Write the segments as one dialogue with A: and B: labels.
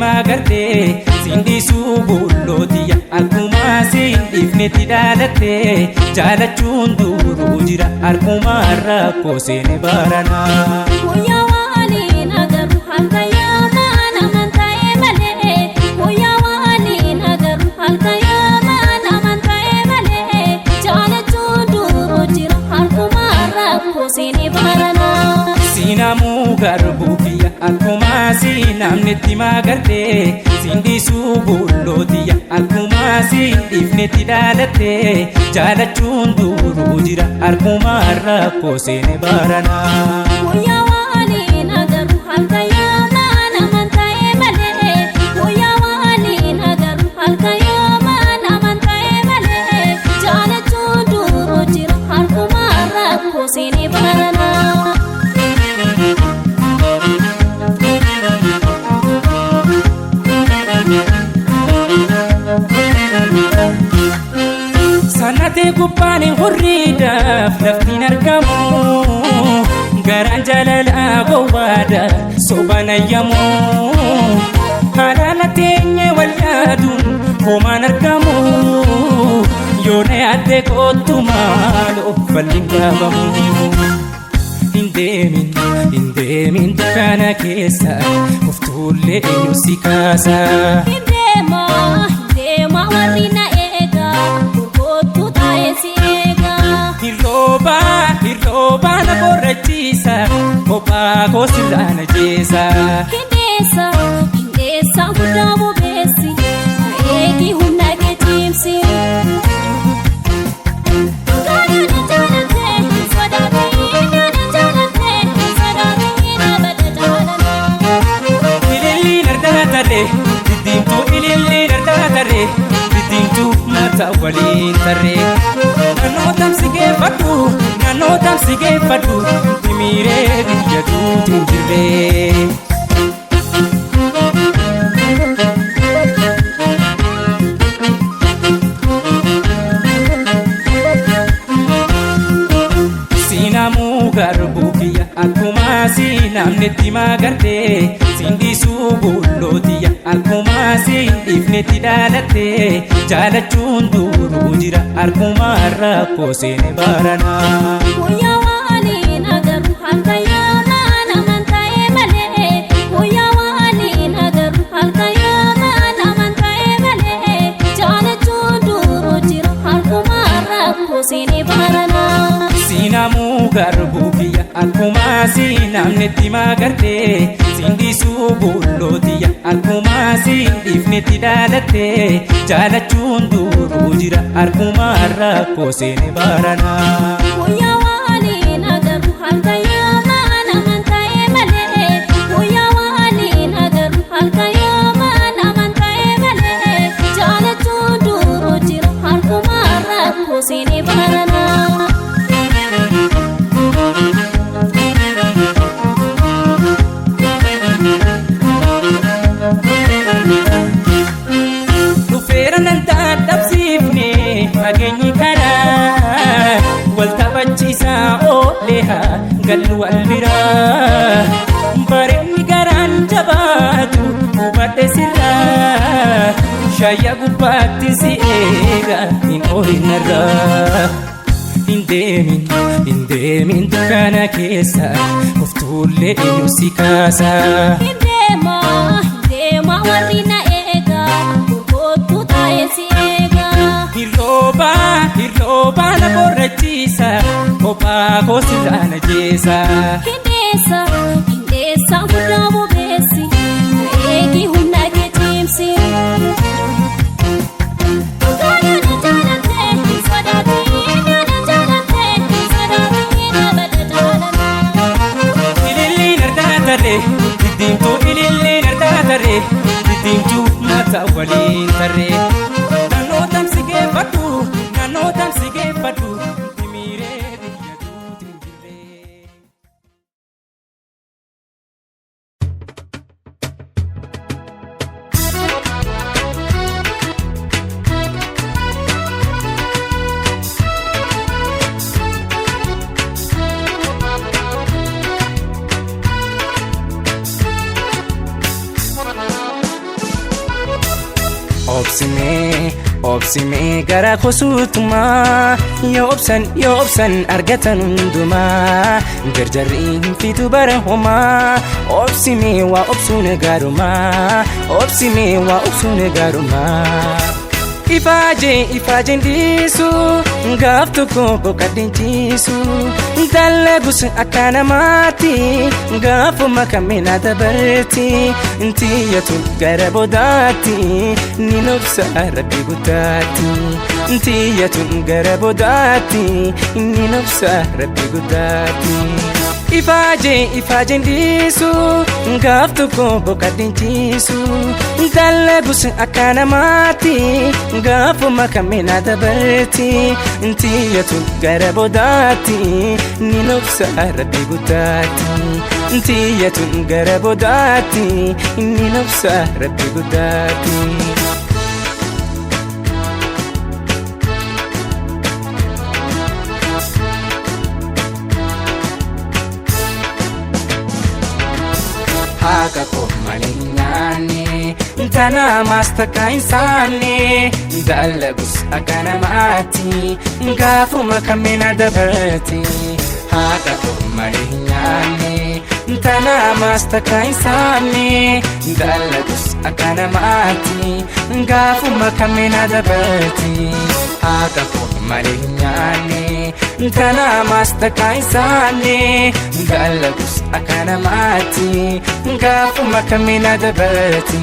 A: magarte sindi subullotiya arkuma sindifneti dalate jalachun duru jira arkuma rakko sene barana
B: Hoya wali nagaru halka yama namanta emale Hoya wali nagaru halka yama namanta emale jalachun duru jira arkuma rakko sene barana
A: Sinamu garbukiya arkuma sinamneti magarte sindi subullotiya arkuma sindifneti dalate jalachun duru jira arkuma rakko sene barana
B: Hoya wali nagaru halka yama namanta emale Hoya wali nagaru halka yama namanta emale jalachun duru jira arkuma rakko sene barana
A: Sanate gubbaan hurriidhaaf laftiin argamu garaan jaalala gowwaadha sobaan ayyamu haadhaan teenye wal yaaduun homaan argamu yoona yaadde kootu maaloo falliin gaafamu hin deemin dukkana keessa uftuullee eenyu si kaasa
B: Hindema warri na eega Gurgootu taa'ee si eega
A: Hirrooba na borrachiisa kophaa koo sirraa na jeesa
B: Hindeessa guddaa bobeessi eegi humna kee cimsi Gaadana jaalate sodaatee gaadana jaalate sodaatee nabada jaalala
A: Ililliin ardaatare diddiimtuu ililliin ardaatare diddiimtuu mata waliin tarree Naannoo tamsi geeffadhu dimiiree biyya duutiin jirree Sinamuu garbukiya akkuma sinamnetti magarte sindi subullotiya akkuma sindifnetti dalate jalachuun duru jira arkuma rakko sene barana
B: Hoya wali nagaru halka yama namanta emale Hoya wali nagaru halka yama namanta emale jalachun duru jira arkuma rakko sene barana
A: Sinamuu garbukiya akkuma sinamnetti magarte sindi subullotiya akkuma sindifnetti dalate jalachuun duru jira arkuma rakko sene barana
B: Hoya wali nagaru halka yama namanta emale Hoya wali nagaru halka yama namanta emale jalachun duru jira arkuma rakko sene barana
A: Dhufeera nan dadhabsiifne fageenyi karaa wal taphachiisaa oolehaa gallu wal biraa bareenyi garaan jabaatu hubadhe sirraa shayya gubbaatti si eega hin oolin narraa hin deemin dukkana keessa uftuullee eenyu si kaasa
B: Hindema warri na eega Gurgootu taa'ee si eega
A: Hirrooba na borrachiisa kophaa koo sirraa na jeesa
B: Hindeessa guddaa bobeessi eegi humna kee cimsi Gaadana jaalate sodaatee gaadana jaalate sodaatee nabada jaalala
A: Ililliin ardaatare diddiimtuu ililliin ardaatare diddiimtuu mata waliin tarree Naannoo tamsi geeffadhu dimiiree biyya duutiin jirree obsime gara kosutuma yo obsan argatan unduma jarjarri fitu barahuma obsime wa obsun garuma ifaje ndisu gaftu ko bokadinchisu dalagus akana mati gafu makamina dabarti intiyatu garabodati ninofsa rabbi gudati intiyatu garabodati ninofsa rabbi gudati ifaje ndisu gaftu ko bokadinchisu dalagus akana mati gafu makamina dabarti intiyatu garabodati ninofsa rabbi gudati intiyatu garabodati ninofsa rabbi gudati Haka ko malingani Tana mastaka insani Dalagus akana mati Gafu makamina dabarti Haka ko malingani Tana mastaka insani Dalagus akana mati Gafu makamina dabarti Haka ko malingani Tana mastaka insani Dalagus akana mati Gafu makamina dabarti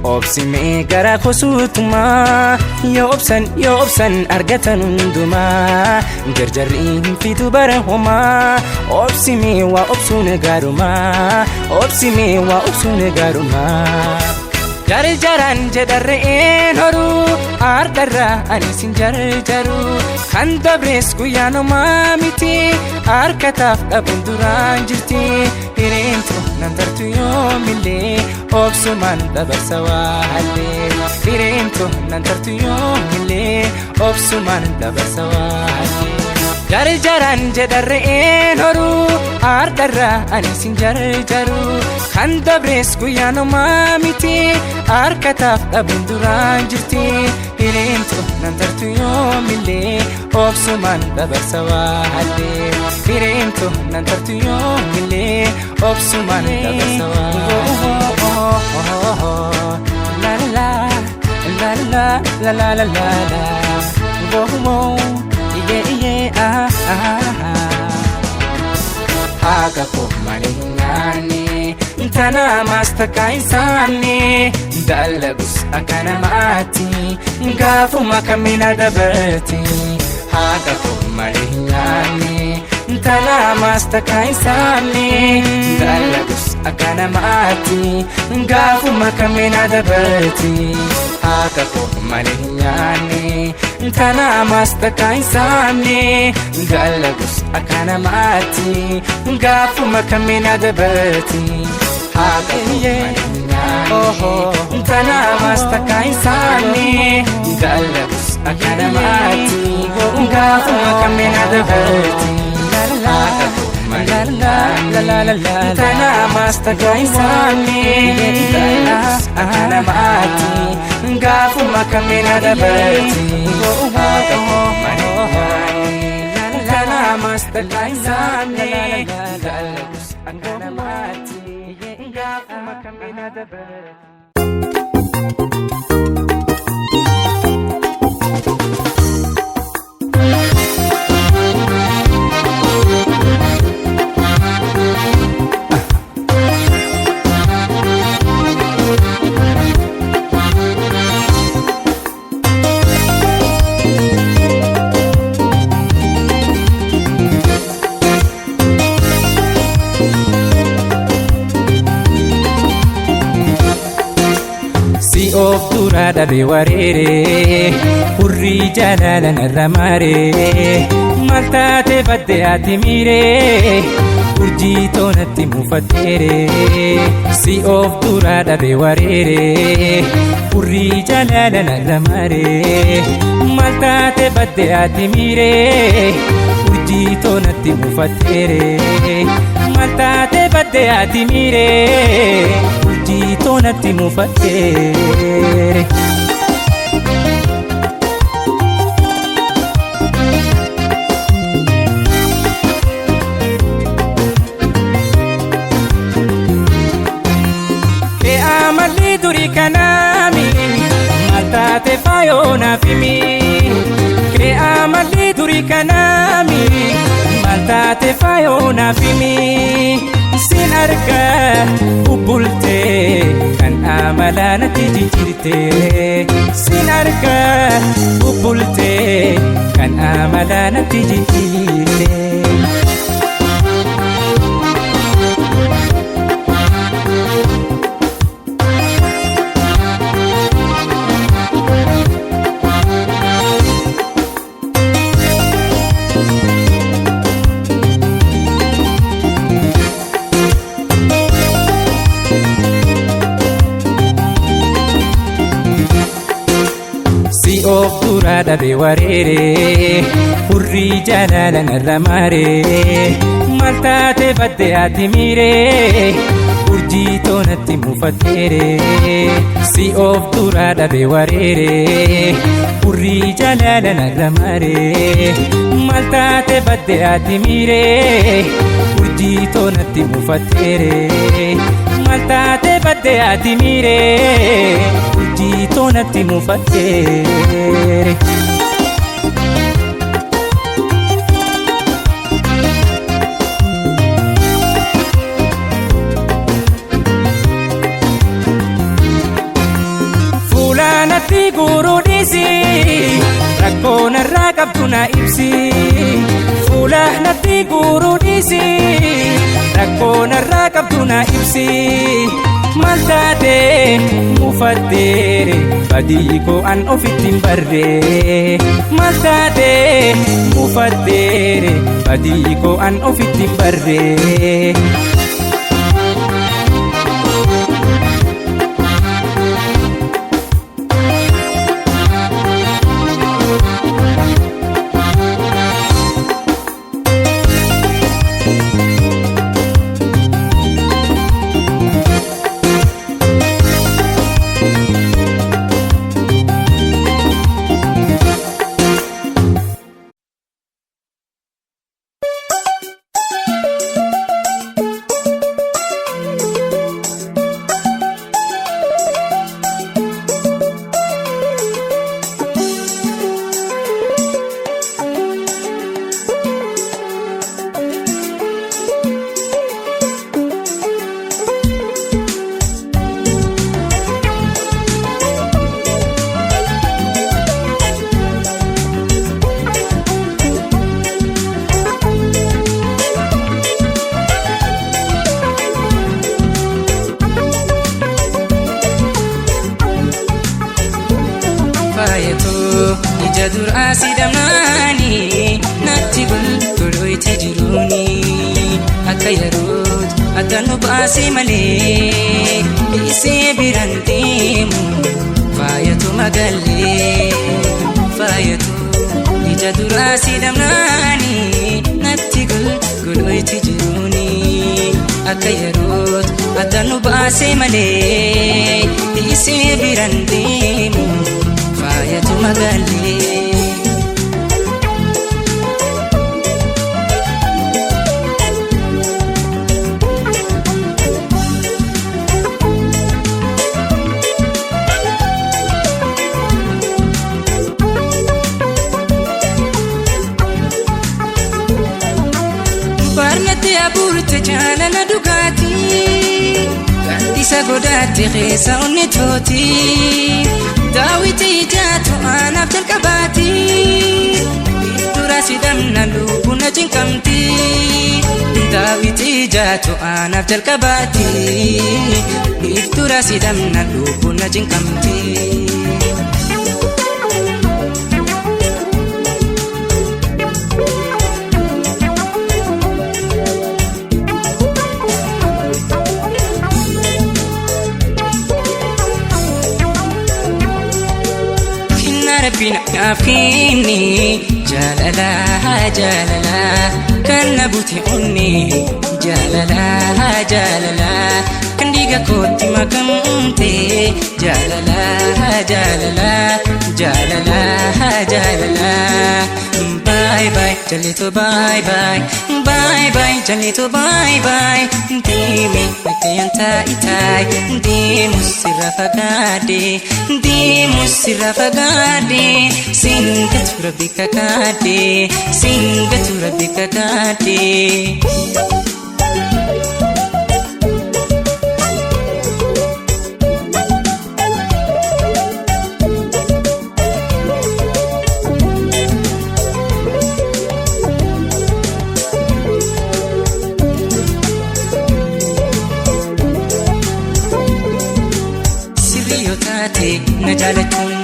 A: obsime gara kosutuma yo obsan argatan unduma jarjarri fitu barahuma obsime wa obsun garuma jarjaran jedarreen horu ardarra anisin jarjaru kan dabres guyano mamiti arkataf dhabun duran jirti hireentu nantartu yoomille obsuman dabarsawaale hireentu nantartu yoomille obsuman dabarsawaale jarjaran jedarreen horu ardarra anisin jarjaru kan dabres guyano mamiti arkataf dhabun duran jirti hireentu nantartu yoomille obsuman dabarsawaale hireentu nantartu yoomille obsuman dabarsawaale la la la la la la la la la yeah Haka ko malingani Tana mastaka insani Dalagus akana mati Gafu makamina dabarti Haka ko malingani Tana mastaka insani Dalagus akana mati Gafu makamina dabarti Haka ko malingani Tana mastaka insani Dalagus akana mati Gafu makamina dabarti Haka ko malingani Tana mastaka insani Dalagus akana mati Gafu makamina dabarti Haka ko malingani Tana mastaka insani Dalagus akana mati Gafu makamina dabarti Haka ko malingani Tana mastaka insani Dalagus akana mati Gafu makamina dabarti of durada be warere urri jalalan ramare maltate badde atimire urjii toonatti mufateere si of duraa dhabe wareere urrii jalaala narra maree maal taate badde ati miiree urjii toonatti mufateere maal taate badde ati miiree urjii toonatti mufateere. Kanami maltate fayona fimi crea mali duri kanami maltate fayona fimi sin arka ubulte kan amalana tijirte sin arka ubulte kan amalana tijirte. Of duraa dhabe wareere urrii jalaala narra maree maal taate badde ati miiree urjii toonatti mufateere si of duraa dhabe wareere urrii jalaala narra maree maal taate badde ati miiree urjii toonatti mufateere maal taate badde ati miiree urjii toonatti mufateere. Fuulaanatti guruudhisi rakkoon irraa qabdu na ibsi. Fuulaanatti guruudhisi rakkoon irraa qabdu na ibsi. Maal taate mufatteere badii koo an ofitti hin barree. Maal taate mufatteere badii koo an ofitti hin barree. Ija duraa si damnaani natti golgoloyti jiruuni akka yeroot akka nu baasee malee isee biraan deemu faayatu magallee faayatu. Ija duraa si damnaani natti golgoloyti jiruuni akka yeroot akka nu baasee malee isee biraan deemu faayatu magallee. Barnatti abuurte jaalala dhugaatii gaaddisa godhaatte keessa onni tooti. Daawiti ijaatu anaaf jalqabaati dura si damna lubbuu na cinqamti. Daawiti ijaatu anaaf jalqabaati dura si damna lubbuu na cinqamti. ربنا كافيني جاللا جاللا كان نبوتي أني جاللا جاللا كان ديغا كوتي ما كنتي جاللا جاللا جاللا جاللا باي باي جليتو باي باي باي باي جليتو باي باي ديمي مكيانتا إتاي ديمو سيرا فقادي سنجت ربك كادي سنجت ربك كادي نجالتون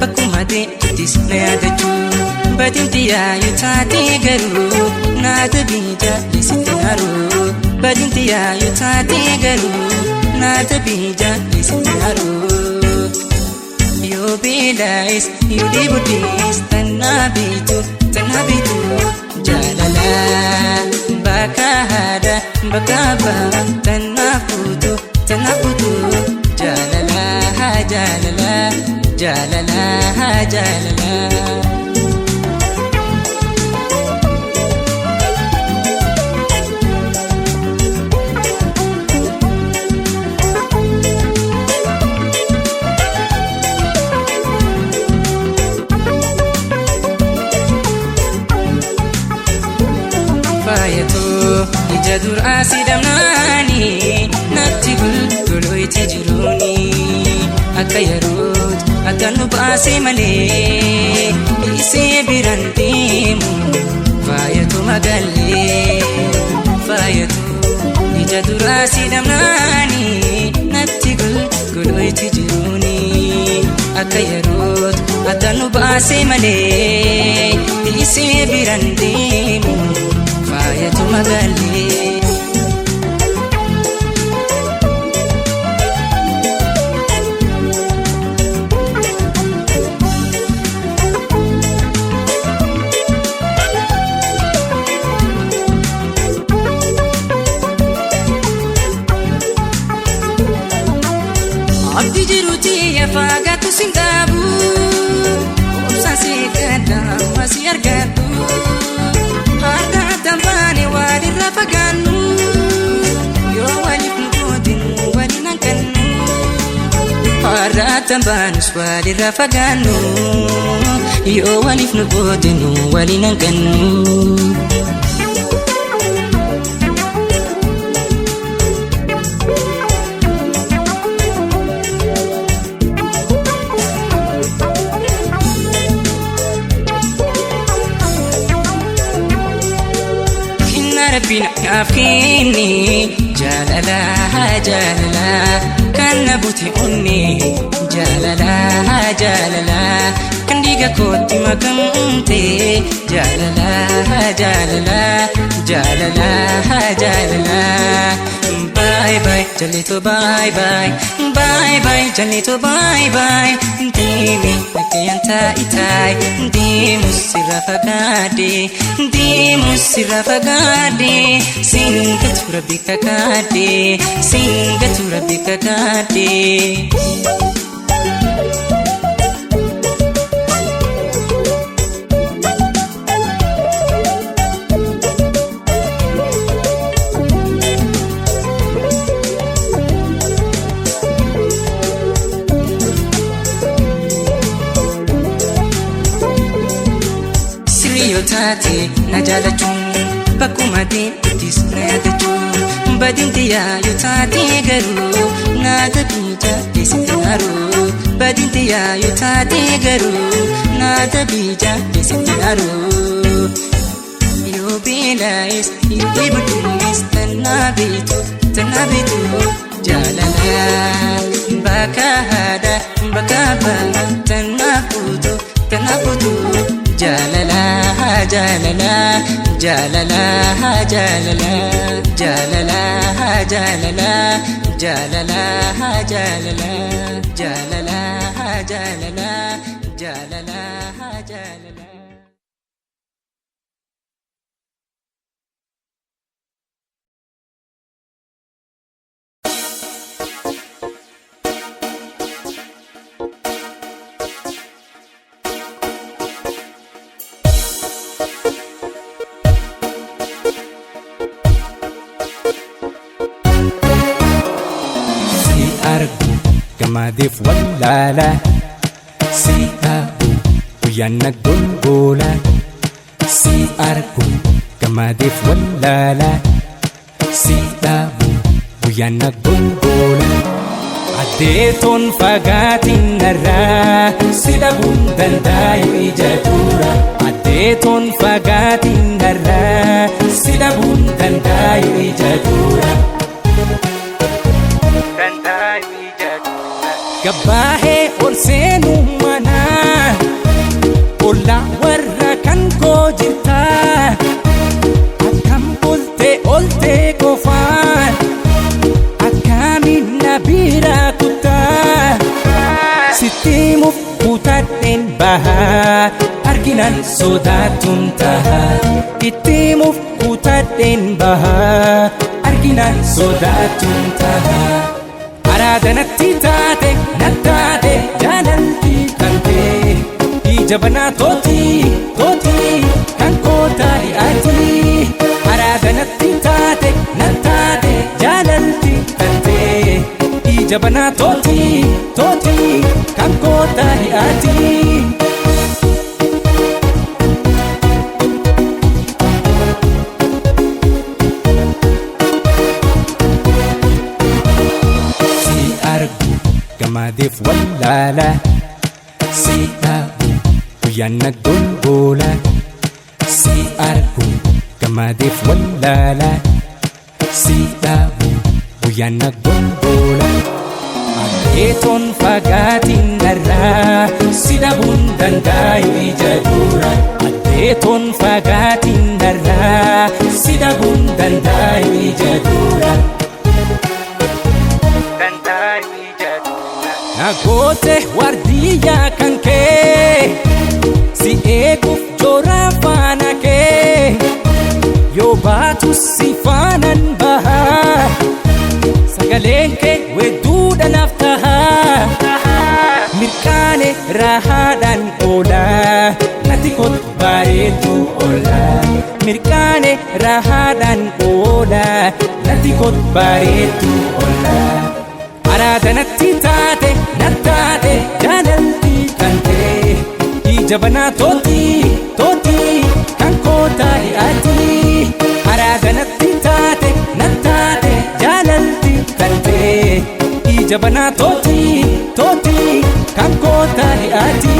A: بكما دي تدس نيادتون بدنتيا يتاتي غرو نادبيجا لستنارو بدنتيا يتاتي غرو نادبيجا لستنارو يو بيلايس يودي بوديس تنابيتو جاللا بكا هذا بكا با تنافوتو جاللا جاللا جاللا جاللا فايتو يجدر آسيدمناني نبتي قلوي تجروني أكيروت أكنب آسي ملي إيسي برانتيم فايتو مغالي فايتو يجدر آسيدمناني نبتي قلوي تجروني أكيروت أكنب آسي ملي إيسي برانتيم فايتو مغالي عبدي جروتي يا فاقاتو سندابو وبساسي كادا واسي أرقاتو هاردا تنباني وادي رافقانو يو والي فنقودين والي ننكنو هاردا تنباني وادي رافقانو يو والي فنقودين والي ننكنو ربنا كافيني جاللا جاللا كان نبوتي أني جاللا جاللا كان ديغا كوتي ما كنتي جاللا جاللا جاللا جاللا باي باي جليتو باي باي باي باي جليتو باي باي ديمي مكيانتا إتاي ديمو سيرا فقادي سنجت ربك كادي سنجت ربك كادي تاتي نجالتون بكما دي تدس نيادتون بدنتيا يتاتي غرو نادبيجا لستنارو بدنتيا يتاتي غرو نادبيجا لستنارو يو بيلايس يودي بوديس تنابيتو جاللا بكا هذا بكا با تنافوتو جاللا جاللا جاللا جاللا جاللا جاللا جاللا جاللا جاللا جاللا jaalala jaalala. Argu gamadiif wallaala si dhabu guyyaan naggolgoola si argu gamadiif wallaala si dhabu guyyaan naggolgoola addeetoon fagaatiin narraa si dhabuun dandaayu ija dura addeetoon fagaatiin narraa si dhabuun dandaayu ija dura. Gabaahee ol seenuu manaa ollaa warra kan koo jirtaa akkam bultee oltee qofaan akkamiin na biraa kuttaa sitti himuuf kutadheen bahaa arginaan sodaatuun tahaa itti himuuf kutadheen bahaa arginaan sodaatuun tahaa. Araada natti taate nattaate jaalalti kante ija banaa tooti kan kootaari ati araada natti taate nattaate jaalalti kante ija banaa tooti kan kootaari ati. Gamadiif wallaala si dhabu guyyaan naggolgoola si argu gamadiif wallaala si dhabu guyyaan naggolgoola addeetoon fagaatiin narraa si dhabuun dandaayu ija dura addeetoon fagaatiin narraa si dhabuun dandaayu ija dura. Nagoote wardiyyaa kan kee si eeguuf joora faana kee yoo baatu si faanan bahaa sagaleen kee wedduudha naaf tahaa mirkaane raahaadhaan oolaa natti kot bareedu oolaa mirkaane raahaadhaan oolaa natti kot bareedu oolaa. Araada natti taate nattaate jaalalti kante ija banaa tooti kan kootaari ati araada natti taate nattaate jaalalti kante ija banaa tooti kan kootaari ati.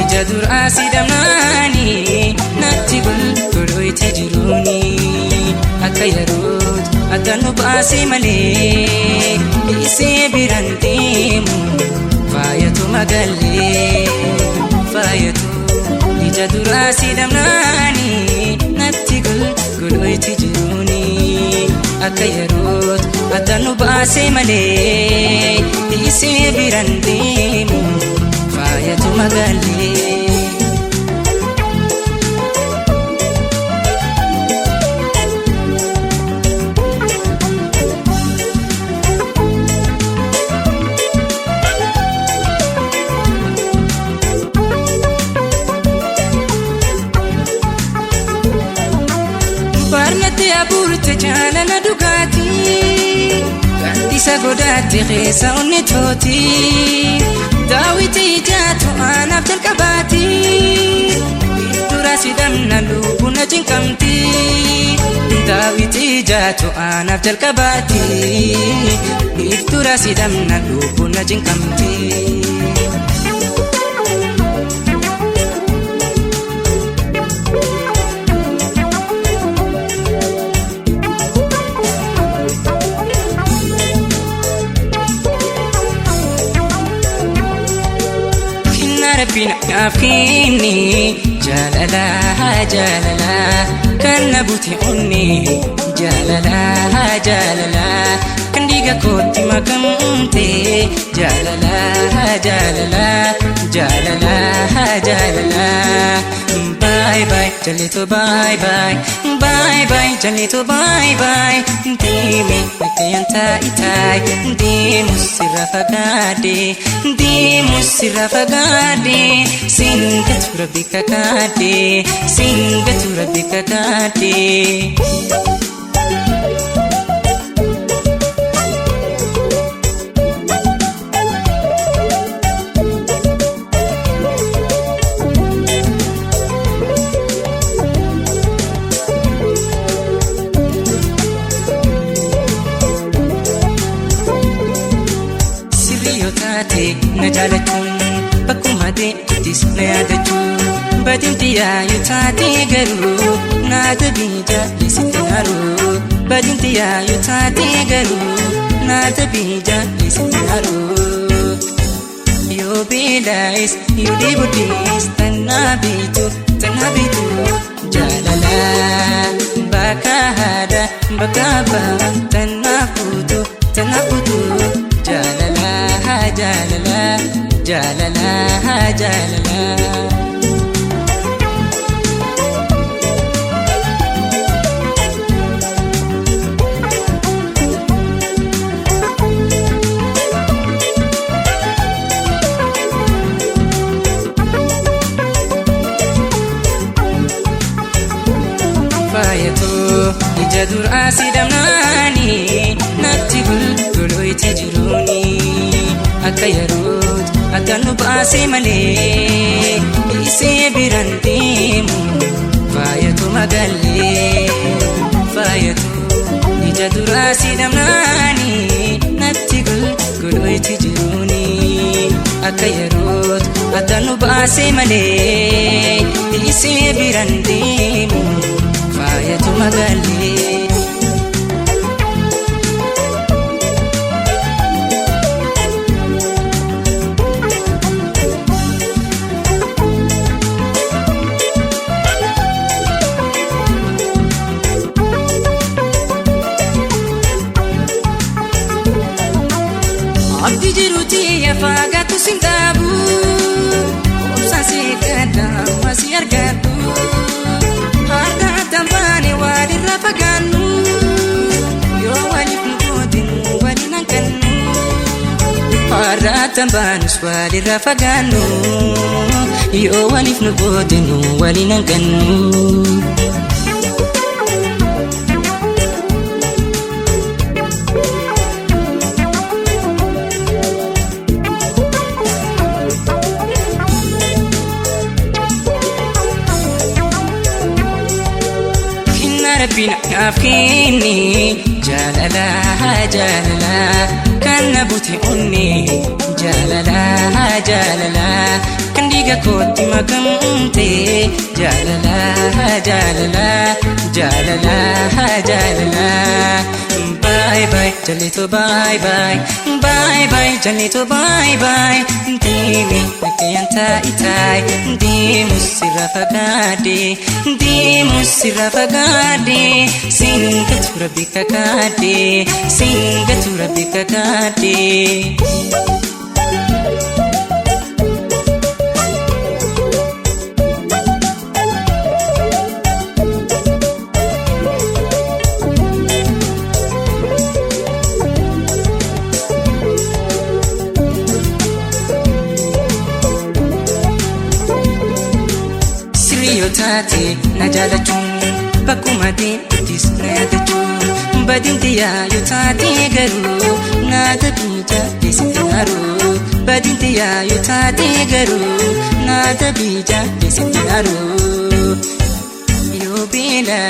C: ija duraa si damnaani natti golgoloyti jiruuni akka yeroot akka nu baasee malee isee biran deemu faayatu magallee faayatu ija duraa si damnaani natti golgoloyti jiruuni akka yeroot akka nu baasee malee isee biran deemu faayatu magallee. godhaatti keessa onni tooti daawwitii jaatu anaaf jalqabaati dura sidamna lubbuu na cinqamti daawwitii jaatu anaaf jalqabaati dura sidamna lubbuu na cinqamti. ربنا عافيني جلالا جلالا كان نبوتي عني جلالا جلالا كان ديغا كوتي ما كنتي جلالا جلالا جلالا جلالا باي باي جليتو باي باي باي باي جليتو باي باي ديمي مكيانتا إتاي ديمو سرافقادي ديمو سرافقادي سنجت ربك كادي سنجت ربك كادي. نجالتون بكما دي تسنادتو بدنتي يا يتاتي غرو نادبي جالي ستنارو بدنتي يا يتاتي غرو نادبي جالي ستنارو يو بيلايس يو دي بوديس تنابيتو تنابيتو جالالا باكا هذا باكا با تنابوتو تنابوتو جالالا جالالا جالالا جالالا. فايتو يجدور أسيدمناني نتقول قلوي تجروني أكيروت أتنو باسي ملي إيسي برانتيمو فايتو مغالي فايتو يجدور أسيدمناني نتقول قلوي تجروني أكيروت أتنو باسي ملي إيسي برانتيمو فايتو مغالي. abdi jiruti ya fagatu sintabu obsasi kada masih argatu harga tambane wadirra faganu yo walif nugodin walinangkanu harga tambane wadirra faganu yo walif nugodin walinangkanu. ربنا عافيني جلالا جلالا كان نبوتي عني جلالا جلالا كان ديغا كوتي ما كنتي جلالا جلالا جلالا جلالا باي باي جليتو باي باي باي باي جليتو باي باي ديمي مكيانتا إتاي ديمو سرافقادي ديمو سرافقادي سنجت ربك كادي سنجت ربك كادي. Taate na jaalachuu bakkuma deemtis na yaadachuu badinti yaayu taate garuu naata biija deessitaaru badinti yaayu taate garuu naata biija deessitaaru yoo beela